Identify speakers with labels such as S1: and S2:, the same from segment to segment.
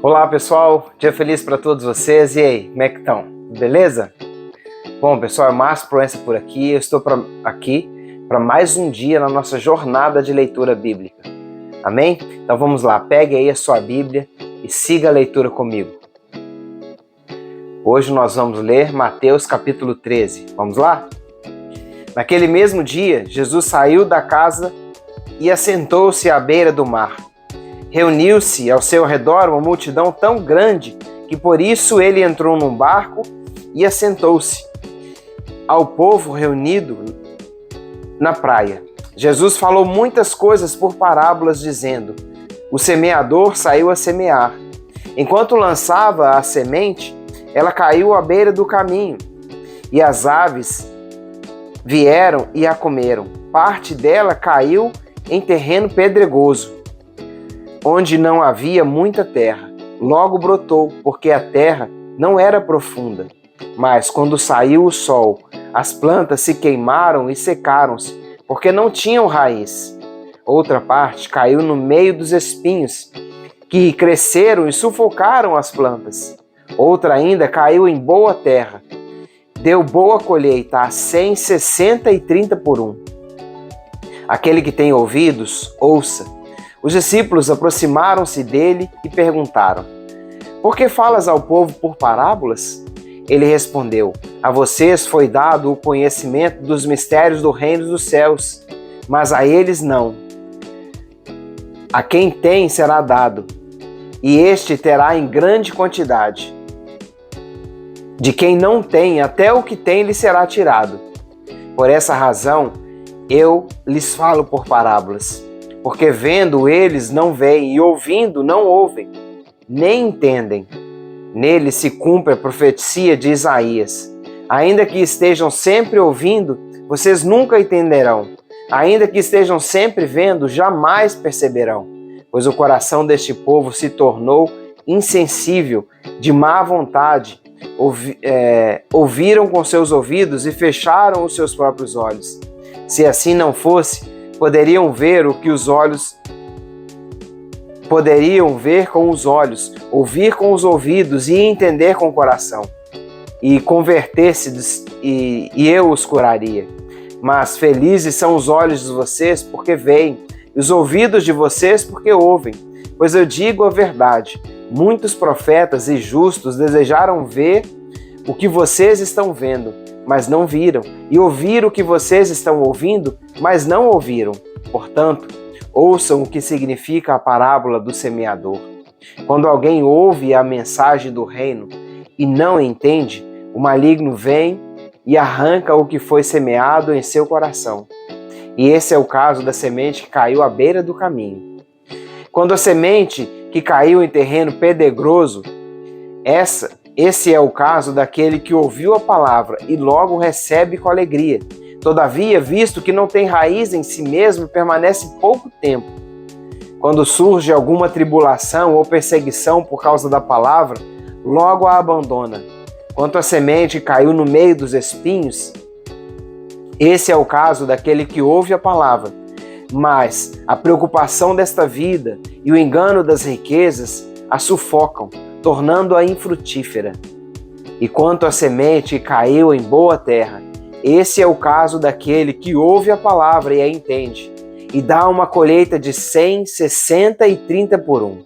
S1: Olá pessoal, dia feliz para todos vocês. E aí, como é que estão? Beleza? Bom pessoal, é Márcio Proença por aqui. Eu estou aqui para mais um dia na nossa jornada de leitura bíblica. Amém? Então vamos lá, pegue aí a sua Bíblia e siga a leitura comigo. Hoje nós vamos ler Mateus capítulo 13. Vamos lá? Naquele mesmo dia, Jesus saiu da casa e assentou-se à beira do mar. Reuniu-se ao seu redor uma multidão tão grande que por isso ele entrou num barco e assentou-se. Ao povo reunido na praia, Jesus falou muitas coisas por parábolas, dizendo: o semeador saiu a semear. Enquanto lançava a semente, ela caiu à beira do caminho, e as aves vieram e a comeram. Parte dela caiu em terreno pedregoso, onde não havia muita terra. Logo brotou, porque a terra não era profunda. Mas quando saiu o sol, as plantas se queimaram e secaram-se, porque não tinham raiz. Outra parte caiu no meio dos espinhos, que cresceram e sufocaram as plantas. Outra ainda caiu em boa terra. Deu boa colheita, a 100, 60 e 30 por um. Aquele que tem ouvidos, ouça. Os discípulos aproximaram-se dele e perguntaram: por que falas ao povo por parábolas? Ele respondeu: a vocês foi dado o conhecimento dos mistérios do reino dos céus, mas a eles não. A quem tem será dado, e este terá em grande quantidade. De quem não tem, até o que tem lhe será tirado. Por essa razão, eu lhes falo por parábolas. Porque vendo eles não veem, e ouvindo não ouvem, nem entendem. Nele se cumpre a profecia de Isaías. Ainda que estejam sempre ouvindo, vocês nunca entenderão. Ainda que estejam sempre vendo, jamais perceberão. Pois o coração deste povo se tornou insensível, de má vontade. Ouviram com seus ouvidos e fecharam os seus próprios olhos. Se assim não fosse, poderiam ver com os olhos, ouvir com os ouvidos e entender com o coração, e converter-se, e eu os curaria. Mas felizes são os olhos de vocês porque veem, e os ouvidos de vocês porque ouvem. Pois eu digo a verdade, muitos profetas e justos desejaram ver o que vocês estão vendo, mas não viram, e ouvir o que vocês estão ouvindo, mas não ouviram. Portanto, ouçam o que significa a parábola do semeador. Quando alguém ouve a mensagem do reino e não entende, o maligno vem e arranca o que foi semeado em seu coração. E esse é o caso da semente que caiu à beira do caminho. Quando a semente que caiu em terreno pedregoso, esse é o caso daquele que ouviu a palavra e logo recebe com alegria. Todavia, visto que não tem raiz em si mesmo, permanece pouco tempo. Quando surge alguma tribulação ou perseguição por causa da palavra, logo a abandona. Quanto à semente que caiu no meio dos espinhos, esse é o caso daquele que ouve a palavra, mas a preocupação desta vida e o engano das riquezas a sufocam, tornando-a infrutífera. E quanto à semente que caiu em boa terra, esse é o caso daquele que ouve a palavra e a entende, e dá uma colheita de 100, 60 e 30 por um.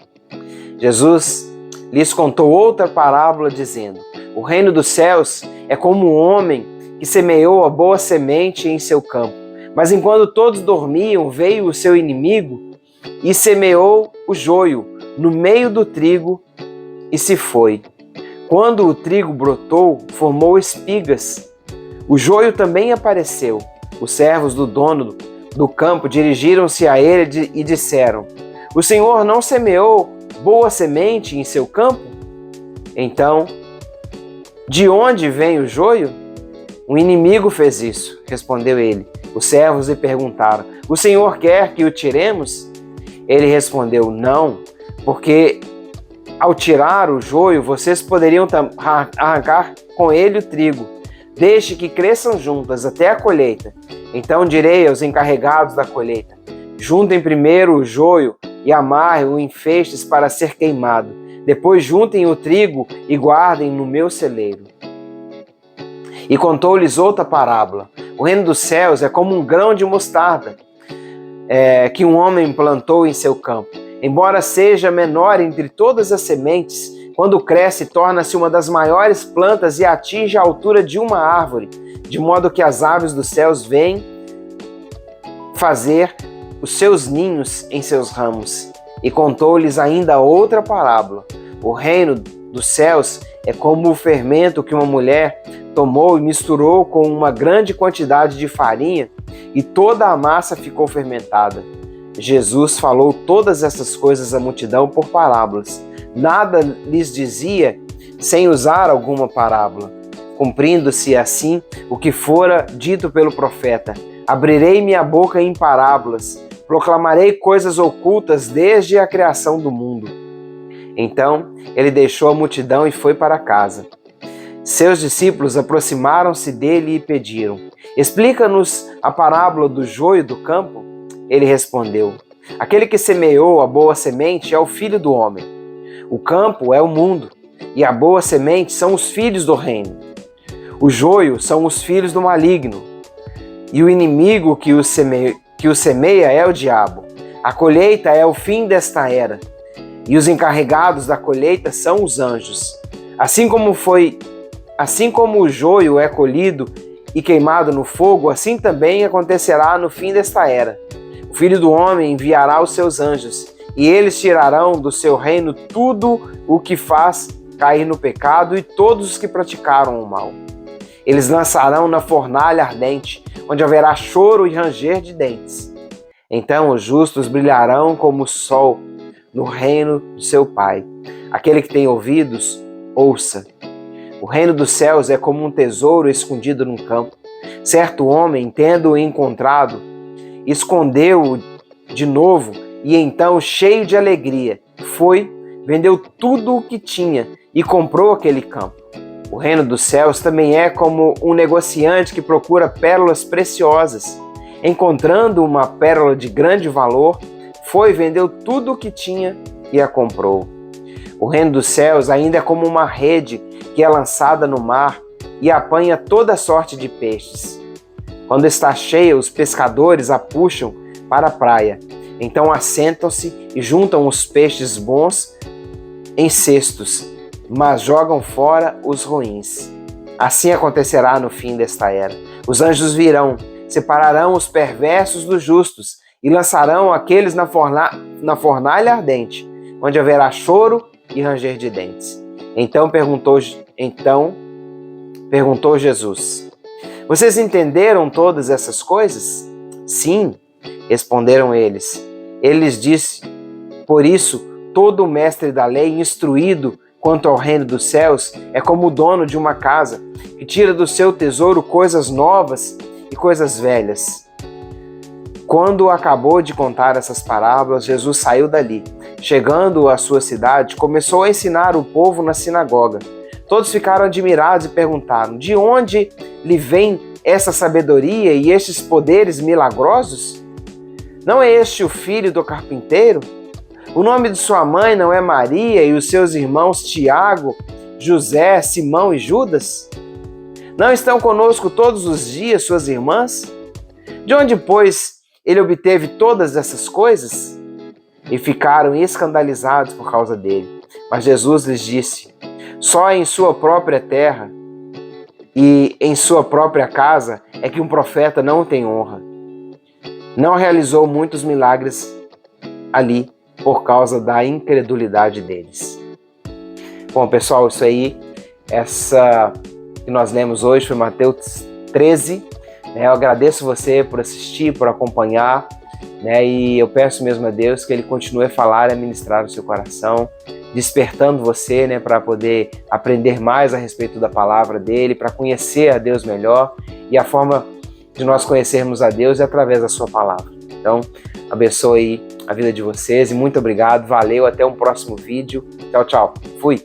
S1: Jesus lhes contou outra parábola, dizendo: o reino dos céus é como um homem que semeou a boa semente em seu campo. Mas enquanto todos dormiam, veio o seu inimigo e semeou o joio no meio do trigo e se foi. Quando o trigo brotou, formou espigas. O joio também apareceu. Os servos do dono do campo dirigiram-se a ele e disseram: o Senhor não semeou boa semente em seu campo? Então, de onde vem o joio? O inimigo fez isso, respondeu ele. Os servos lhe perguntaram: o Senhor quer que o tiremos? Ele respondeu: não, porque ao tirar o joio, vocês poderiam arrancar com ele o trigo. Deixe que cresçam juntas até a colheita. Então direi aos encarregados da colheita: juntem primeiro o joio e amarrem-o em feixes para ser queimado. Depois juntem o trigo e guardem no meu celeiro. E contou-lhes outra parábola. O reino dos céus é como um grão de mostarda, que um homem plantou em seu campo. Embora seja menor entre todas as sementes, quando cresce, torna-se uma das maiores plantas e atinge a altura de uma árvore, de modo que as aves dos céus vêm fazer os seus ninhos em seus ramos. E contou-lhes ainda outra parábola. O reino dos céus é como o fermento que uma mulher tomou e misturou com uma grande quantidade de farinha, e toda a massa ficou fermentada. Jesus falou todas essas coisas à multidão por parábolas. Nada lhes dizia sem usar alguma parábola, cumprindo-se assim o que fora dito pelo profeta: abrirei minha boca em parábolas, proclamarei coisas ocultas desde a criação do mundo. Então ele deixou a multidão e foi para casa. Seus discípulos aproximaram-se dele e pediram: explica-nos a parábola do joio do campo. Ele respondeu: aquele que semeou a boa semente é o Filho do Homem. O campo é o mundo, e a boa semente são os filhos do reino. O joio são os filhos do maligno, e o inimigo que o semeia é o diabo. A colheita é o fim desta era, e os encarregados da colheita são os anjos. Assim como o joio é colhido e queimado no fogo, assim também acontecerá no fim desta era. O Filho do Homem enviará os seus anjos, e eles tirarão do seu reino tudo o que faz cair no pecado e todos os que praticaram o mal. Eles lançarão na fornalha ardente, onde haverá choro e ranger de dentes. Então os justos brilharão como o sol no reino do seu Pai. Aquele que tem ouvidos, ouça. O reino dos céus é como um tesouro escondido num campo. Certo homem, tendo-o encontrado, escondeu-o de novo e então, cheio de alegria, foi, vendeu tudo o que tinha e comprou aquele campo. O reino dos céus também é como um negociante que procura pérolas preciosas. Encontrando uma pérola de grande valor, foi, vendeu tudo o que tinha e a comprou. O reino dos céus ainda é como uma rede que é lançada no mar e apanha toda sorte de peixes. Quando está cheia, os pescadores a puxam para a praia. Então assentam-se e juntam os peixes bons em cestos, mas jogam fora os ruins. Assim acontecerá no fim desta era. Os anjos virão, separarão os perversos dos justos e lançarão aqueles na fornalha ardente, onde haverá choro e ranger de dentes. Então perguntou Jesus: vocês entenderam todas essas coisas? Sim, responderam eles. Ele lhes disse: por isso, todo mestre da lei, instruído quanto ao reino dos céus, é como o dono de uma casa, que tira do seu tesouro coisas novas e coisas velhas. Quando acabou de contar essas parábolas, Jesus saiu dali. Chegando à sua cidade, começou a ensinar o povo na sinagoga. Todos ficaram admirados e perguntaram: de onde lhe vem essa sabedoria e estes poderes milagrosos? Não é este o filho do carpinteiro? O nome de sua mãe não é Maria e os seus irmãos Tiago, José, Simão e Judas? Não estão conosco todos os dias suas irmãs? De onde, pois, ele obteve todas essas coisas? E ficaram escandalizados por causa dele. Mas Jesus lhes disse: só em sua própria terra e em sua própria casa é que um profeta não tem honra. Não realizou muitos milagres ali por causa da incredulidade deles. Bom, pessoal, isso aí, essa que nós lemos hoje foi Mateus 13. Eu agradeço você por assistir, por acompanhar, e eu peço mesmo a Deus que Ele continue a falar e a ministrar no seu coração, despertando você para poder aprender mais a respeito da palavra dEle, para conhecer a Deus melhor, e a forma de nós conhecermos a Deus é através da sua palavra. Então, abençoe a vida de vocês e muito obrigado, valeu, até um próximo vídeo. Tchau, tchau. Fui!